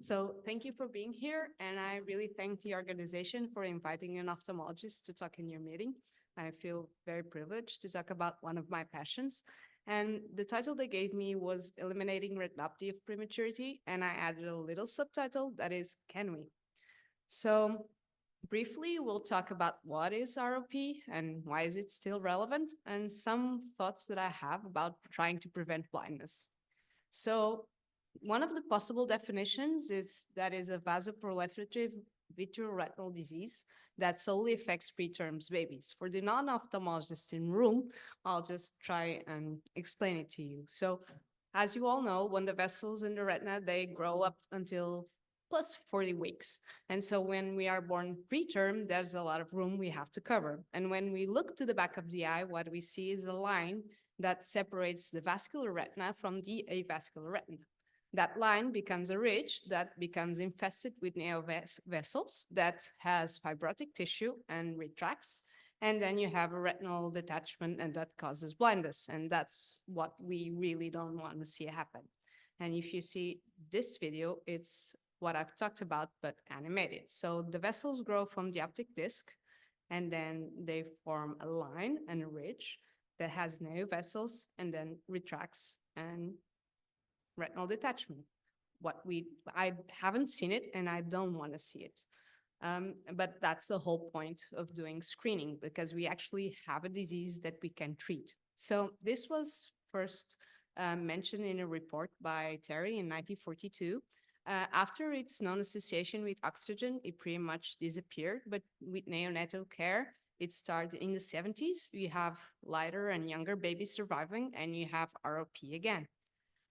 So thank you for being here, and I really thank the organization for inviting an ophthalmologist to talk in your meeting. I feel very privileged to talk about one of my passions. And the title they gave me was Eliminating Retinopathy of Prematurity, and I added a little subtitle that is, Can We? So briefly, we'll talk about what is ROP and why is it still relevant, and some thoughts that I have about trying to prevent blindness. So one of the possible definitions is that is a vasoproliferative vitreoretinal disease that solely affects preterm babies. For the non-ophthalmologist in room, I'll just try and explain it to you. So as you all know, when the vessels in the retina, they grow up until plus 40 weeks. And so when we are born preterm, there's a lot of room we have to cover. And when we look to the back of the eye, what we see is a line that separates the vascular retina from the avascular retina. That line becomes a ridge that becomes infested with neovessels that has fibrotic tissue and retracts. And then you have a retinal detachment and that causes blindness. And that's what we really don't want to see happen. And if you see this video, it's what I've talked about, but animated. So the vessels grow from the optic disc, and then they form a line and a ridge that has neovessels and then retracts and retinal detachment. I haven't seen it and I don't want to see it. But that's the whole point of doing screening, because we actually have a disease that we can treat. So this was first mentioned in a report by Terry in 1942. After its known association with oxygen, it pretty much disappeared, but with neonatal care, it started in the 70s. You have lighter and younger babies surviving, and you have ROP again.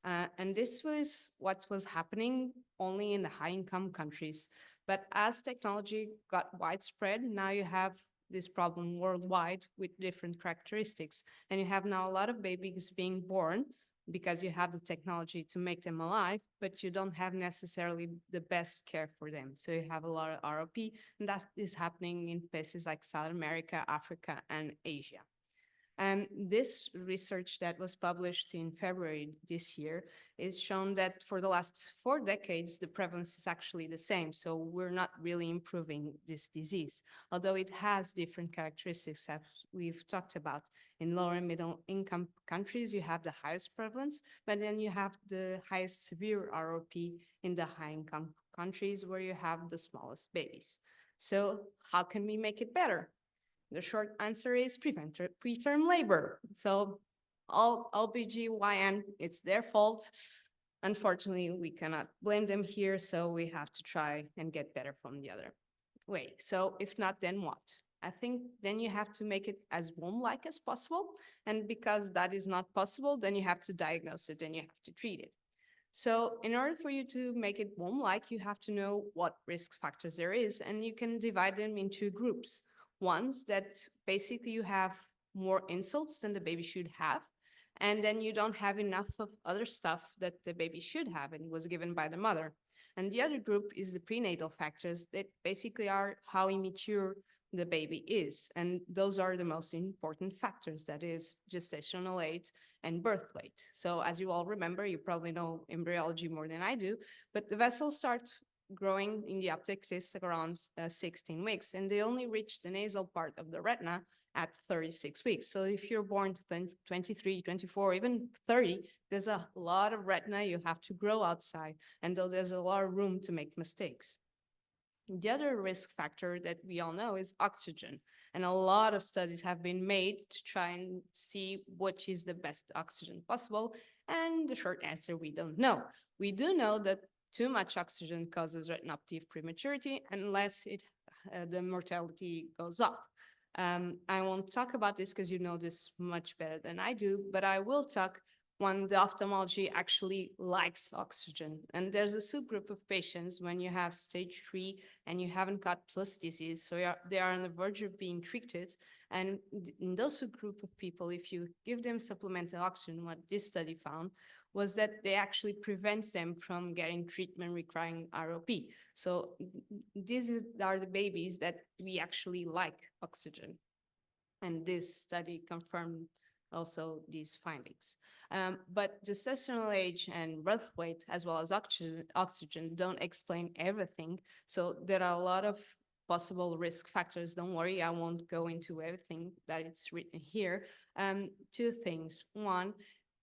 And this was what was happening only in the high-income countries. But as technology got widespread, now you have this problem worldwide with different characteristics. And you have now a lot of babies being born because you have the technology to make them alive, but you don't have necessarily the best care for them. So you have a lot of ROP, and that is happening in places like South America, Africa, and Asia. And this research that was published in February this year is shown that for the last 4 decades, the prevalence is actually the same. So we're not really improving this disease, although it has different characteristics as we've talked about. In lower and middle income countries, you have the highest prevalence, but then you have the highest severe ROP in the high income countries where you have the smallest babies. So how can we make it better? The short answer is prevent preterm labor. So all OBGYN, it's their fault. Unfortunately, we cannot blame them here, so we have to try and get better from the other way. So if not, then what? I think then you have to make it as womb-like as possible. And because that is not possible, then you have to diagnose it and you have to treat it. So in order for you to make it womb-like, you have to know what risk factors there is, and you can divide them into groups. Ones that basically you have more insults than the baby should have, and then you don't have enough of other stuff that the baby should have and was given by the mother. And the other group is the prenatal factors that basically are how immature the baby is. And those are the most important factors, that is gestational age and birth weight. So as you all remember, you probably know embryology more than I do, but the vessels start growing in the optic disc around 16 weeks, and they only reach the nasal part of the retina at 36 weeks. So if you're born to 23, 24, even 30, there's a lot of retina you have to grow outside, and though there's a lot of room to make mistakes. The other risk factor that we all know is oxygen. And a lot of studies have been made to try and see which is the best oxygen possible. And the short answer, we don't know. We do know that too much oxygen causes retinopathy of prematurity unless the mortality goes up. I won't talk about this because you know this much better than I do, but I will talk when the ophthalmology actually likes oxygen. And there's a subgroup of patients when you have stage 3 and you haven't got plus disease, so they are on the verge of being treated. And in those subgroup of people, if you give them supplemental oxygen, what this study found was that they actually prevents them from getting treatment requiring ROP. So these are the babies that we actually like oxygen. And this study confirmed also these findings. But gestational age and birth weight, as well as oxygen don't explain everything. So there are a lot of possible risk factors. Don't worry, I won't go into everything that it's written here. Two things. One,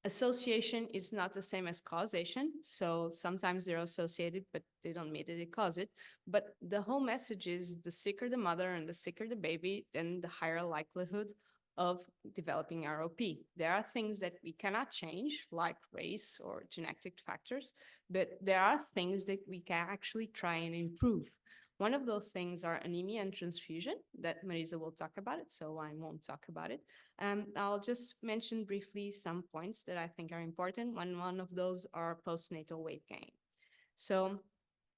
association is not the same as causation. So sometimes they're associated, but they don't immediately cause it. But the whole message is the sicker the mother and the sicker the baby, then the higher likelihood of developing ROP. There are things that we cannot change, like race or genetic factors, but there are things that we can actually try and improve. One of those things are anemia and transfusion that Marisa will talk about it, so I won't talk about it. I'll just mention briefly some points that I think are important. One of those are postnatal weight gain. So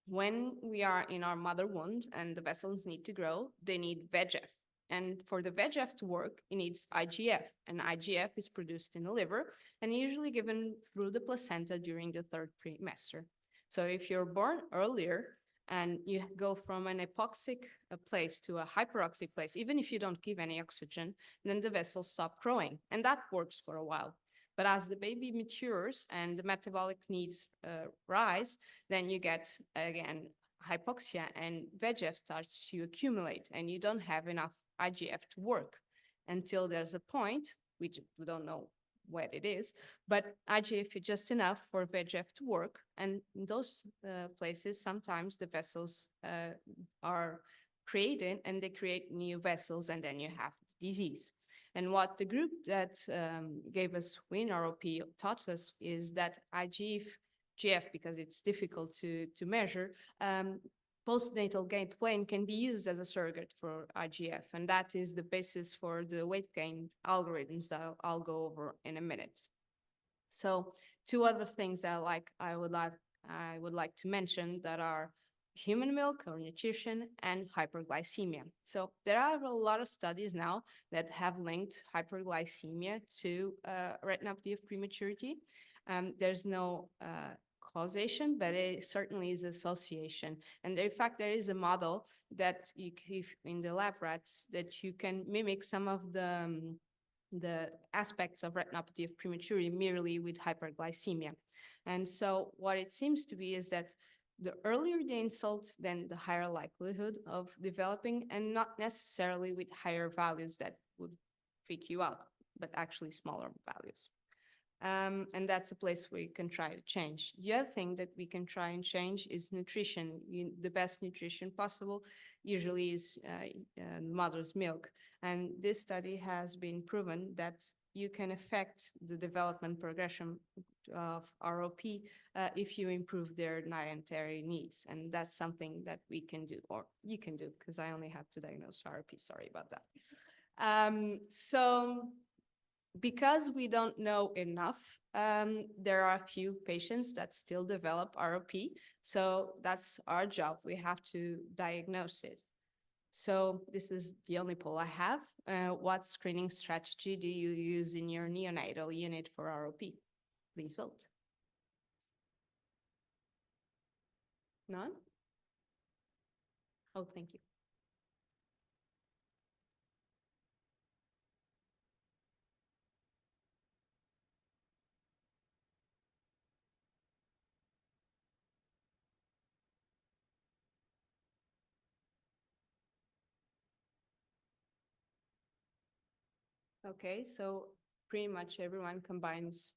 when we are in our mother womb and the vessels need to grow, they need VEGF. And for the VEGF to work, it needs IGF. And IGF is produced in the liver and usually given through the placenta during the third trimester. So if you're born earlier and you go from an hypoxic place to a hyperoxic place, even if you don't give any oxygen, then the vessels stop growing. And that works for a while. But as the baby matures and the metabolic needs rise, then you get, again, hypoxia and VEGF starts to accumulate and you don't have enough IGF to work until there's a point, which we don't know what it is, but IGF is just enough for VEGF to work. And in those places, sometimes the vessels are created and they create new vessels and then you have disease. And what the group that gave us WIN-ROP taught us is that IGF, because it's difficult to measure, postnatal gain weight can be used as a surrogate for IGF. And that is the basis for the weight gain algorithms that I'll go over in a minute. So two other things that I would like to mention that are human milk or nutrition and hyperglycemia. So there are a lot of studies now that have linked hyperglycemia to retinopathy of prematurity. There's no causation, but it certainly is association. And in fact, there is a model that you in the lab rats that you can mimic some of the aspects of retinopathy of prematurity merely with hyperglycemia. And so what it seems to be is that the earlier the insult, then the higher likelihood of developing, and not necessarily with higher values that would freak you out, but actually smaller values. And that's a place where you can try to change. The other thing that we can try and change is nutrition. The best nutrition possible usually is mother's milk. And this study has been proven that you can affect the development progression of ROP if you improve their dietary needs. And that's something that we can do, or you can do, because I only have to diagnose ROP. Sorry about that. So because we don't know enough, there are a few patients that still develop ROP. So that's our job. We have to diagnose it. So this is the only poll I have. What screening strategy do you use in your neonatal unit for ROP? Please vote. None? Oh, thank you. Okay, so pretty much everyone combines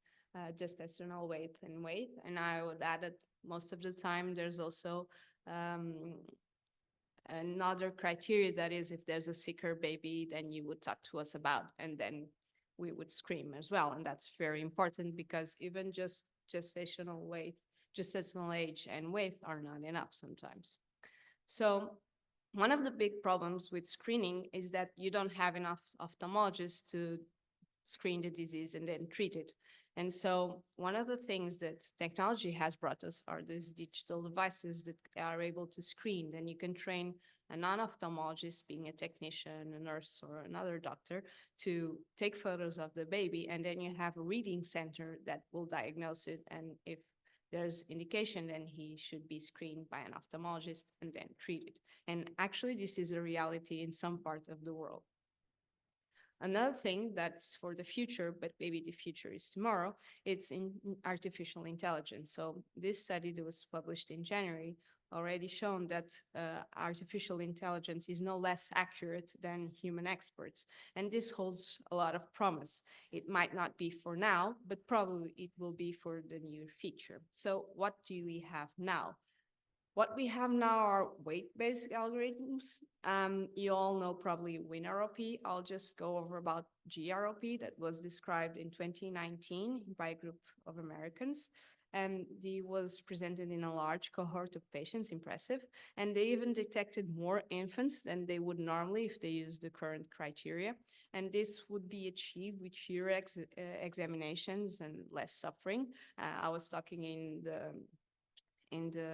gestational weight, and I would add that most of the time there's also another criteria, that is, if there's a sicker baby, then you would talk to us about, and then we would scream as well, and that's very important because even just gestational age and weight are not enough sometimes. So one of the big problems with screening is that you don't have enough ophthalmologists to screen the disease and then treat it. And so one of the things that technology has brought us are these digital devices that are able to screen. Then you can train a non-ophthalmologist, being a technician, a nurse, or another doctor, to take photos of the baby, and then you have a reading center that will diagnose it. And if there's indication, then he should be screened by an ophthalmologist and then treated. And actually, this is a reality in some part of the world. Another thing that's for the future, but maybe the future is tomorrow, it's in artificial intelligence. So this study that was published in January already shown that artificial intelligence is no less accurate than human experts. And this holds a lot of promise. It might not be for now, but probably it will be for the near future. So what do we have now? What we have now are weight-based algorithms. You all know probably WinROP. I'll just go over about GROP that was described in 2019 by a group of Americans. And it was presented in a large cohort of patients, impressive. And they even detected more infants than they would normally if they used the current criteria. And this would be achieved with fewer examinations and less suffering. I was talking in the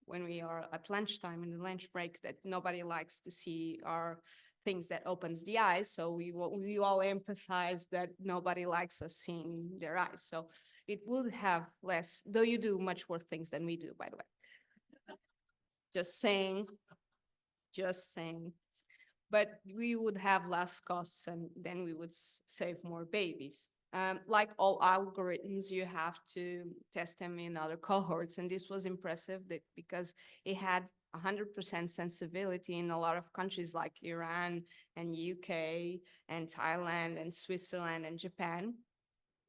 when we are at lunchtime in the lunch break that nobody likes to see our things that opens the eyes. So we all empathize that nobody likes us seeing their eyes. So it would have less, though you do much worse things than we do, by the way. Just saying, just saying. But we would have less costs and then we would save more babies. Like all algorithms, you have to test them in other cohorts. And this was impressive that because it had 100% sensibility in a lot of countries like Iran and UK and Thailand and Switzerland and Japan.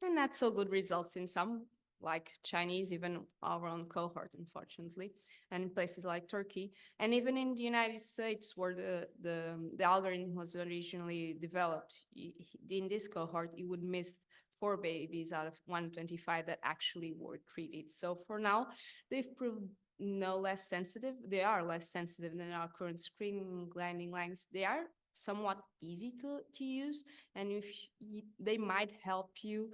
And not so good results in some, like Chinese, even our own cohort, unfortunately, and places like Turkey. And even in the United States, where the algorithm was originally developed, in this cohort, you would miss 4 babies out of 125 that actually were treated. So for now, they've proved no less sensitive. They are less sensitive than our current screening guiding lines. They are somewhat easy to use, and if they might help you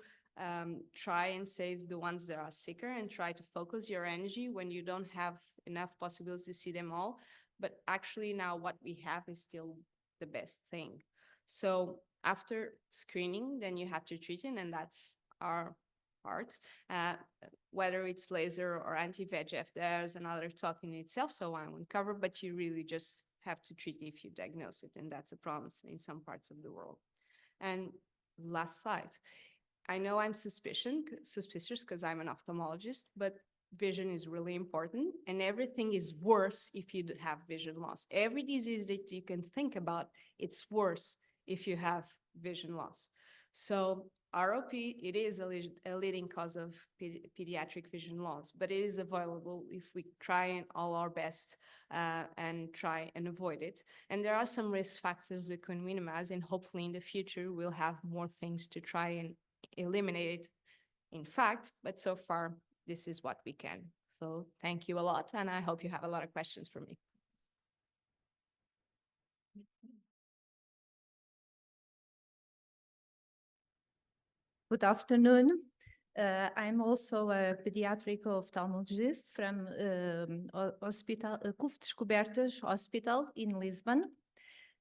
try and save the ones that are sicker and try to focus your energy when you don't have enough possibilities to see them all. But actually now what we have is still the best thing. So after screening, then you have to treat it, and that's our part. Whether it's laser or anti-VEGF, there's another talk in itself, so I won't cover, but you really just have to treat it if you diagnose it, and that's a promise in some parts of the world. And last slide. I know I'm suspicious because I'm an ophthalmologist, but vision is really important, and everything is worse if you have vision loss. Every disease that you can think about, it's worse if you have vision loss. So ROP, it is a leading cause of pediatric vision loss, but it is avoidable if we try and all our best and try and avoid it. And there are some risk factors that can minimize, and hopefully in the future, we'll have more things to try and eliminate it, in fact, but so far, this is what we can. So thank you a lot, and I hope you have a lot of questions for me. Good afternoon. I'm also a pediatric ophthalmologist from Hospital CUF Descobertas Hospital in Lisbon.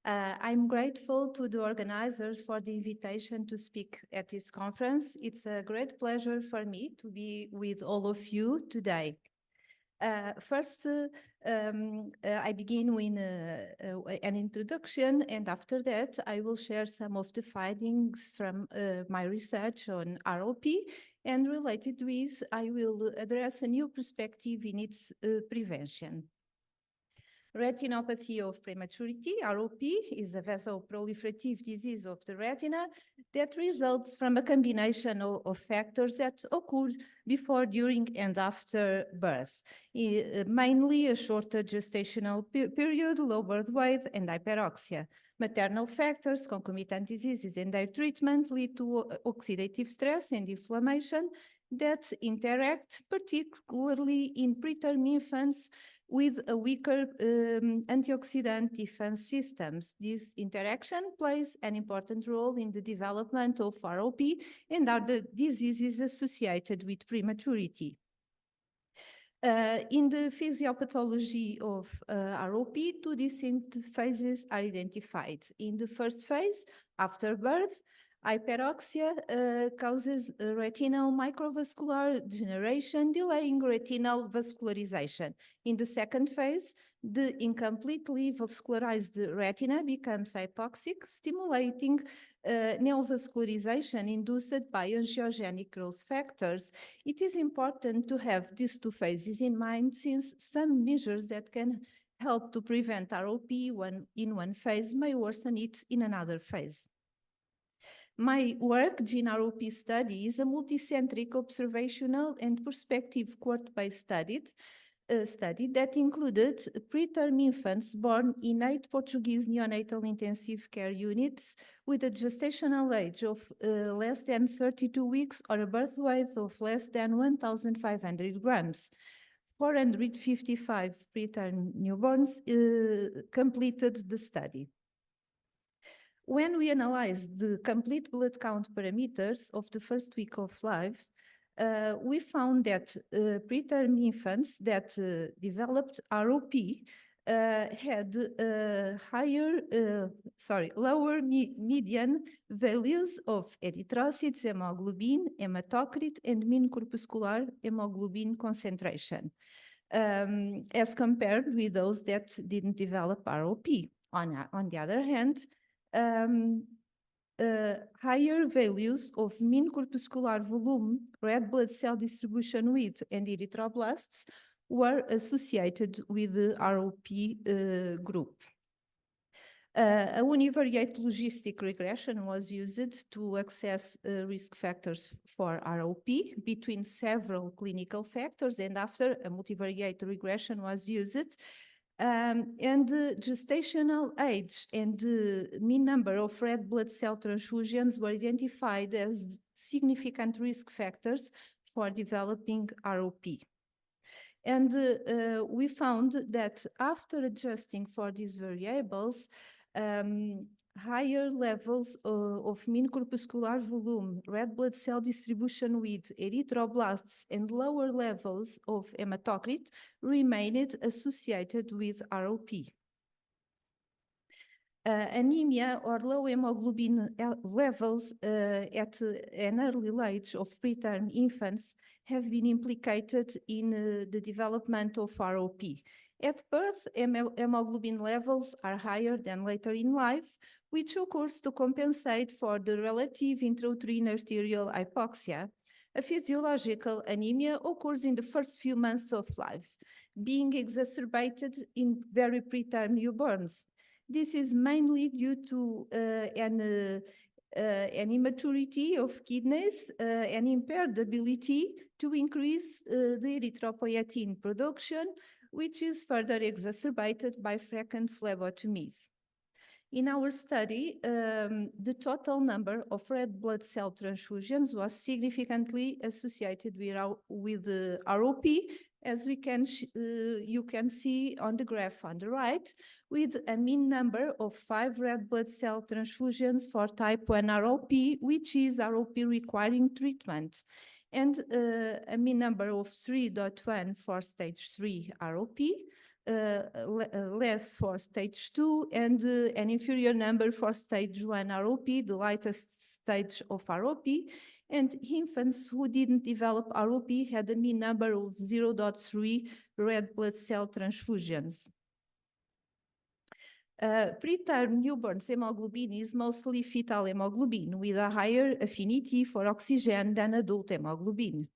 I'm grateful to the organizers for the invitation to speak at this conference. It's a great pleasure for me to be with all of you today. First, I begin with an introduction, and after that, I will share some of the findings from my research on ROP, and related with, I will address a new perspective in its prevention. Retinopathy of prematurity, ROP, is a vasoproliferative disease of the retina that results from a combination of factors that occur before, during, and after birth, mainly a shorter gestational period, lowered weight, and hyperoxia. Maternal factors, concomitant diseases, and their treatment lead to oxidative stress and inflammation that interact particularly in preterm infants with a weaker antioxidant defense systems. This interaction plays an important role in the development of ROP and other diseases associated with prematurity. In the physiopathology of ROP, 2 distinct phases are identified. In the first phase, after birth, hyperoxia causes retinal microvascular degeneration, delaying retinal vascularization. In the second phase, the incompletely vascularized retina becomes hypoxic, stimulating neovascularization induced by angiogenic growth factors, it is important to have these two phases in mind, since some measures that can help to prevent ROP in one phase may worsen it in another phase. My work, Gene ROP study, is a multicentric observational and prospective cohort-based study that included preterm infants born in 8 Portuguese neonatal intensive care units with a gestational age of less than 32 weeks or a birth weight of less than 1,500 grams. 455 preterm newborns completed the study. When we analyzed the complete blood count parameters of the first week of life, we found that preterm infants that developed ROP had lower median values of erythrocytes, hemoglobin, hematocrit, and mean corpuscular hemoglobin concentration, as compared with those that didn't develop ROP. On the other hand, higher values of mean corpuscular volume, red blood cell distribution width, and erythroblasts were associated with the ROP group. A univariate logistic regression was used to assess risk factors for ROP between several clinical factors, and after a multivariate regression was used, and gestational age and mean number of red blood cell transfusions were identified as significant risk factors for developing ROP. And we found that after adjusting for these variables, higher levels of mean corpuscular volume, red blood cell distribution width, erythroblasts, and lower levels of hematocrit remained associated with ROP. Anemia or low hemoglobin levels at an early age of preterm infants have been implicated in the development of ROP. At birth, hemoglobin levels are higher than later in life, which occurs to compensate for the relative intrauterine arterial hypoxia. A physiological anemia occurs in the first few months of life, being exacerbated in very preterm newborns. This is mainly due to an immaturity of kidneys, an impaired ability to increase the erythropoietin production, which is further exacerbated by frequent phlebotomies. In our study, the total number of red blood cell transfusions was significantly associated with the ROP, as you can see on the graph on the right, with a mean number of 5 red blood cell transfusions for type 1 ROP, which is ROP requiring treatment, and a mean number of 3.1 for stage 3 ROP, less for stage 2, and an inferior number for stage 1 ROP, the lightest stage of ROP, and infants who didn't develop ROP had a mean number of 0.3 red blood cell transfusions. Preterm newborns hemoglobin is mostly fetal hemoglobin with a higher affinity for oxygen than adult hemoglobin.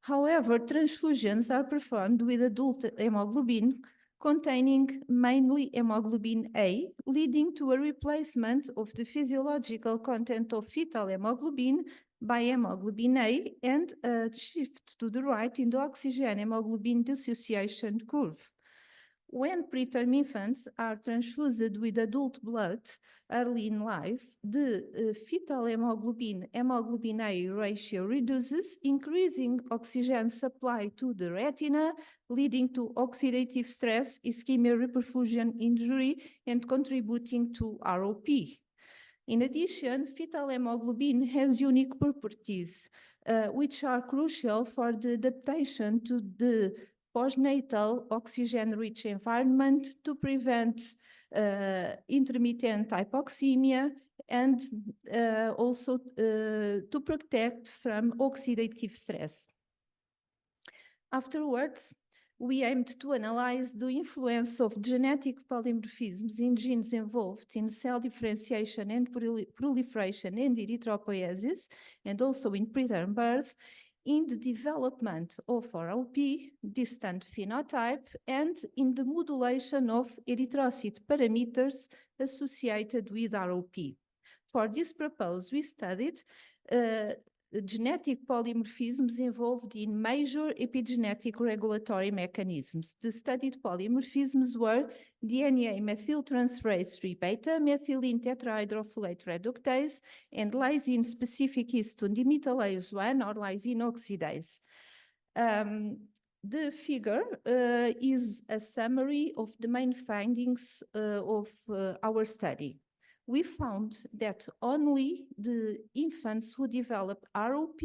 However, transfusions are performed with adult hemoglobin containing mainly hemoglobin A, leading to a replacement of the physiological content of fetal hemoglobin by hemoglobin A and a shift to the right in the oxygen hemoglobin dissociation curve. When preterm infants are transfused with adult blood early in life, the fetal hemoglobin A ratio reduces, increasing oxygen supply to the retina, leading to oxidative stress, ischemia reperfusion injury, and contributing to ROP. In addition, fetal hemoglobin has unique properties, which are crucial for the adaptation to the postnatal oxygen-rich environment to prevent intermittent hypoxemia and also to protect from oxidative stress. Afterwards, we aimed to analyze the influence of genetic polymorphisms in genes involved in cell differentiation and proliferation and erythropoiesis, and also in preterm birth, in the development of RLP, distant phenotype, and in the modulation of erythrocyte parameters associated with RLP. For this purpose, we studied genetic polymorphisms involved in major epigenetic regulatory mechanisms. The studied polymorphisms were DNA methyltransferase 3 beta, methylene tetrahydrofolate reductase, and lysine-specific histone demethylase 1 or lysine oxidase. The figure is a summary of the main findings of our study. We found that only the infants who develop ROP,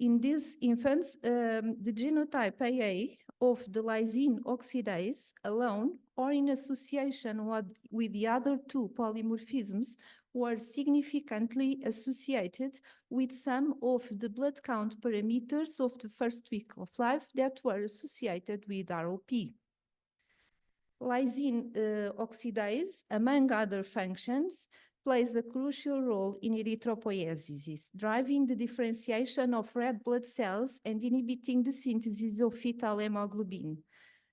in these infants, the genotype AA of the lysine oxidase alone or in association with the other two polymorphisms were significantly associated with some of the blood count parameters of the first week of life that were associated with ROP. Lysine oxidase, among other functions, plays a crucial role in erythropoiesis, driving the differentiation of red blood cells and inhibiting the synthesis of fetal hemoglobin.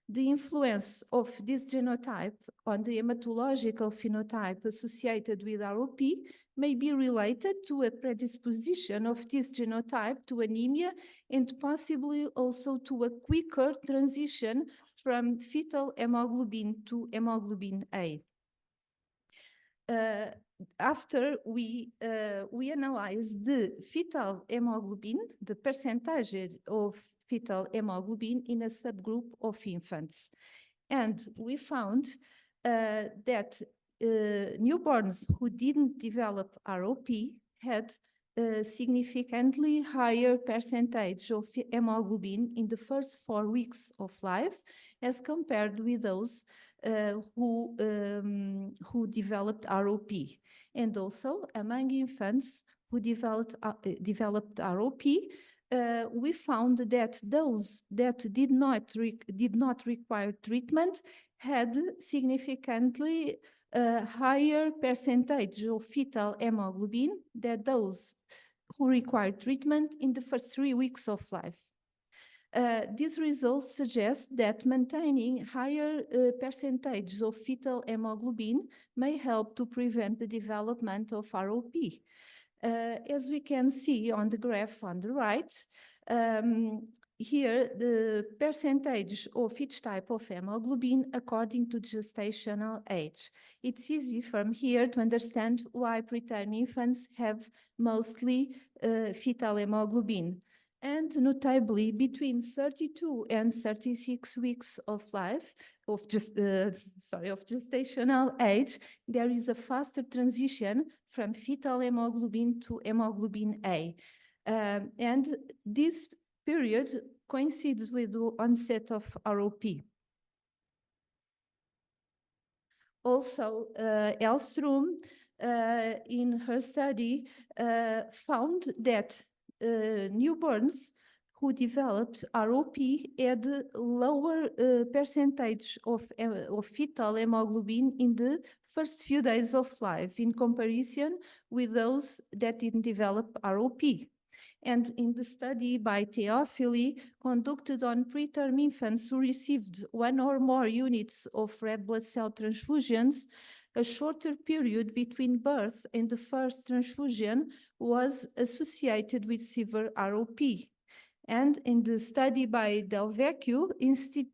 The influence of this genotype on the hematological phenotype associated with ROP may be related to a predisposition of this genotype to anemia and possibly also to a quicker transition from fetal hemoglobin to hemoglobin A. After we analyzed the fetal hemoglobin, the percentage of fetal hemoglobin in a subgroup of infants. And we found that newborns who didn't develop ROP had a significantly higher percentage of hemoglobin in the first 4 weeks of life as compared with those who developed ROP. And also among infants who developed ROP, we found that those that did not require treatment had significantly higher percentage of fetal hemoglobin than those who required treatment in the first 3 weeks of life. These results suggest that maintaining higher percentages of fetal hemoglobin may help to prevent the development of ROP. As we can see on the graph on the right, here the percentage of each type of hemoglobin according to gestational age. It's easy from here to understand why preterm infants have mostly fetal hemoglobin. And notably, between 32 and 36 weeks of life, of gestational age, there is a faster transition from fetal hemoglobin to hemoglobin A. And this period coincides with the onset of ROP. Also, Elstrom, in her study, found that newborns who developed ROP had lower percentage of fetal hemoglobin in the first few days of life in comparison with those that didn't develop ROP. And in the study by Theophily conducted on preterm infants who received 1 or more units of red blood cell transfusions, a shorter period between birth and the first transfusion was associated with severe ROP. And in the study by Del Vecchio,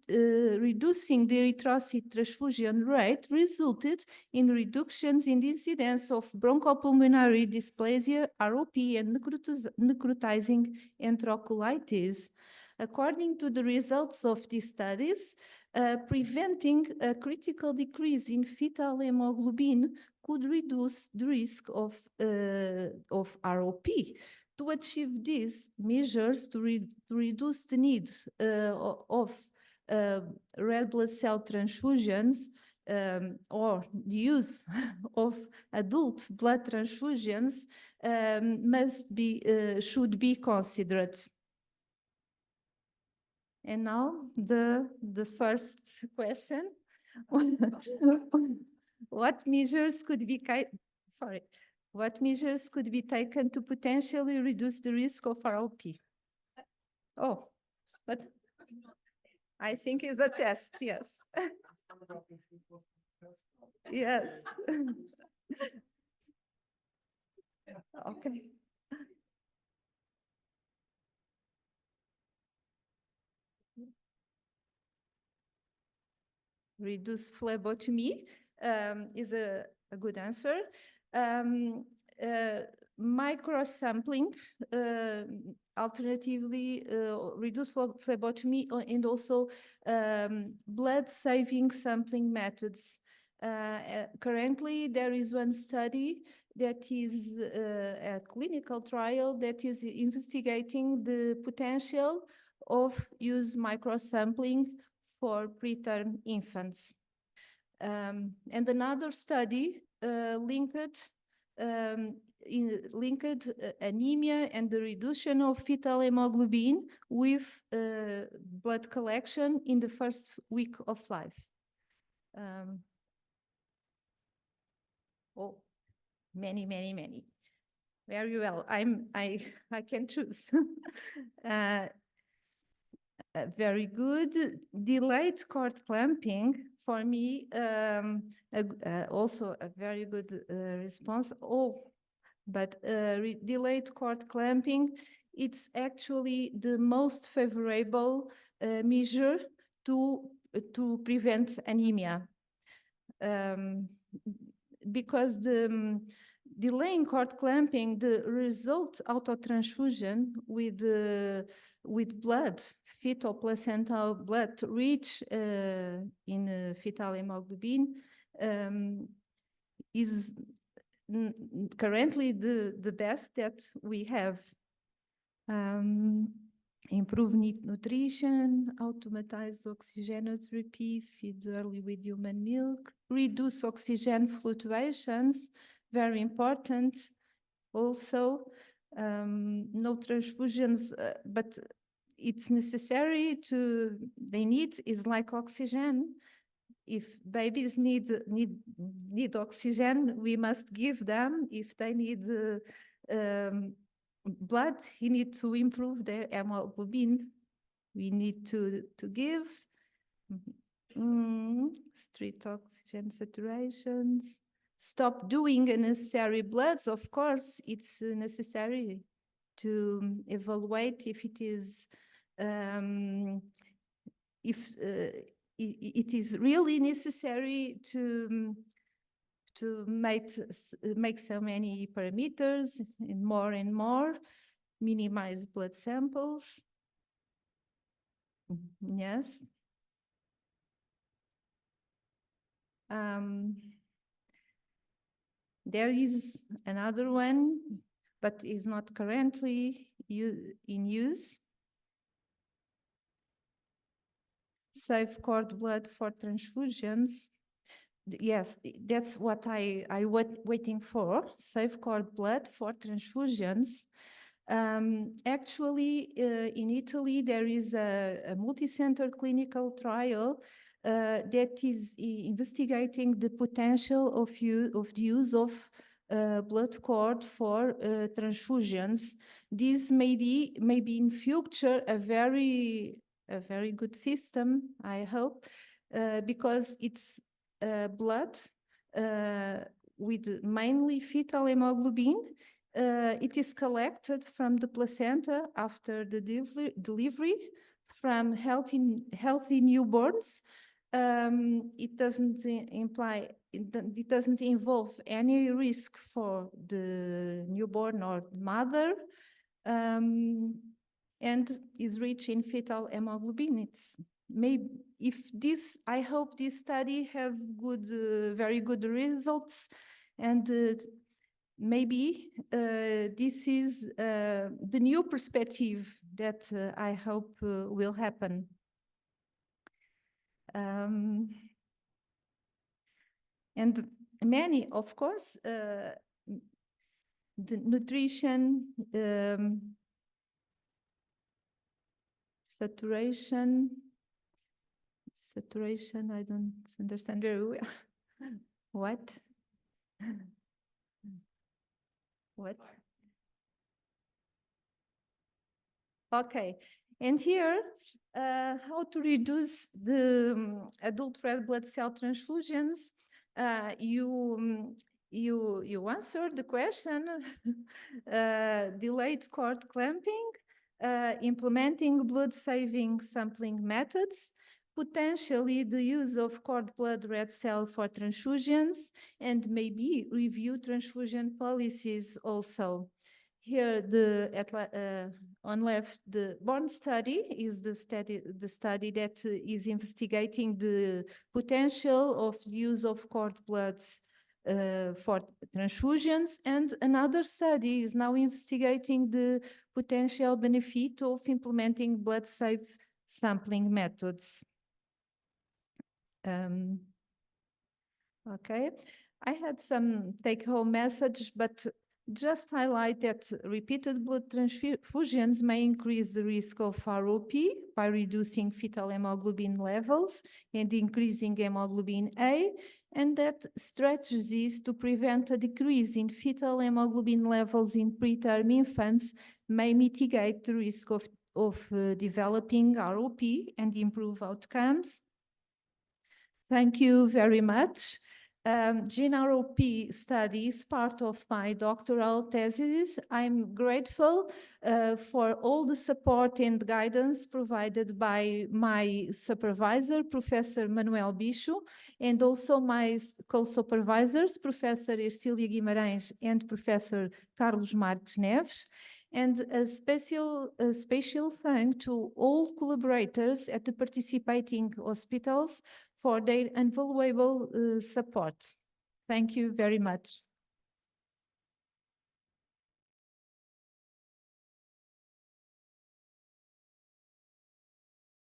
reducing the erythrocyte transfusion rate resulted in reductions in the incidence of bronchopulmonary dysplasia, ROP, and necrotizing enterocolitis. According to the results of these studies, preventing a critical decrease in fetal hemoglobin could reduce the risk of ROP. To achieve these measures, to reduce the need of red blood cell transfusions or the use of adult blood transfusions should be considered. And now the first question. What measures could be what measures could be taken to potentially reduce the risk of ROP? Oh, but I think it's a test, yes. Yes. Okay. Reduce phlebotomy is a good answer. Um, Microsampling, alternatively, reduce phlebotomy and also blood-saving sampling methods. Currently, there is one study that is a clinical trial that is investigating the potential of use microsampling for preterm infants. And another study linked anemia and the reduction of fetal hemoglobin with blood collection in the first week of life. Oh, many. Very well. I can choose. Very good. Delayed cord clamping for me, also a very good response. Oh, but delayed cord clamping, it's actually the most favorable measure to prevent anemia. Because the delaying cord clamping, the result autotransfusion with blood, fetal placental blood rich in fetal hemoglobin is currently the best that we have. Improve nutrition, automatize oxygenotherapy, feed early with human milk, reduce oxygen fluctuations, very important. Also, no transfusions, but it's necessary to, they need is like oxygen. If babies need oxygen, we must give them. If they need blood, you need to improve their hemoglobin. We need to give strict oxygen saturations. Stop doing unnecessary bloods. Of course, it's necessary to evaluate if it is it is really necessary to make so many parameters and more, minimize blood samples. Yes. There is another one, but is not currently in use. Save cord blood for transfusions. Yes, that's what I waiting for. Save cord blood for transfusions. Actually, in Italy, there is a multi-center clinical trial that is investigating the potential of the use of blood cord for transfusions. This may be in future a very good system, I hope, because it's blood with mainly fetal hemoglobin. It is collected from the placenta after the delivery from healthy newborns. It doesn't it doesn't involve any risk for the newborn or mother, and is rich in fetal hemoglobin. It's maybe I hope this study have very good results, and maybe this is the new perspective that I hope will happen. And many, of course, the nutrition, Saturation, I don't understand very well. What? What? Okay, and here, how to reduce the adult red blood cell transfusions? You answered the question, delayed cord clamping, implementing blood-saving sampling methods, potentially the use of cord blood red cell for transfusions, and maybe review transfusion policies also. Here, on left, the BORN study is the study that is investigating the potential of use of cord blood for transfusions, and another study is now investigating the potential benefit of implementing blood-safe sampling methods. Okay, I had some take-home message, but just highlight that repeated blood transfusions may increase the risk of ROP by reducing fetal hemoglobin levels and increasing hemoglobin A, and that strategies to prevent a decrease in fetal hemoglobin levels in preterm infants may mitigate the risk of developing ROP and improve outcomes. Thank you very much. GeneROP study is part of my doctoral thesis. I'm grateful for all the support and guidance provided by my supervisor, Professor Manuel Bicho, and also my co-supervisors, Professor Ercília Guimarães and Professor Carlos Marques Neves. And a special thanks to all collaborators at the participating hospitals for their invaluable support. Thank you very much.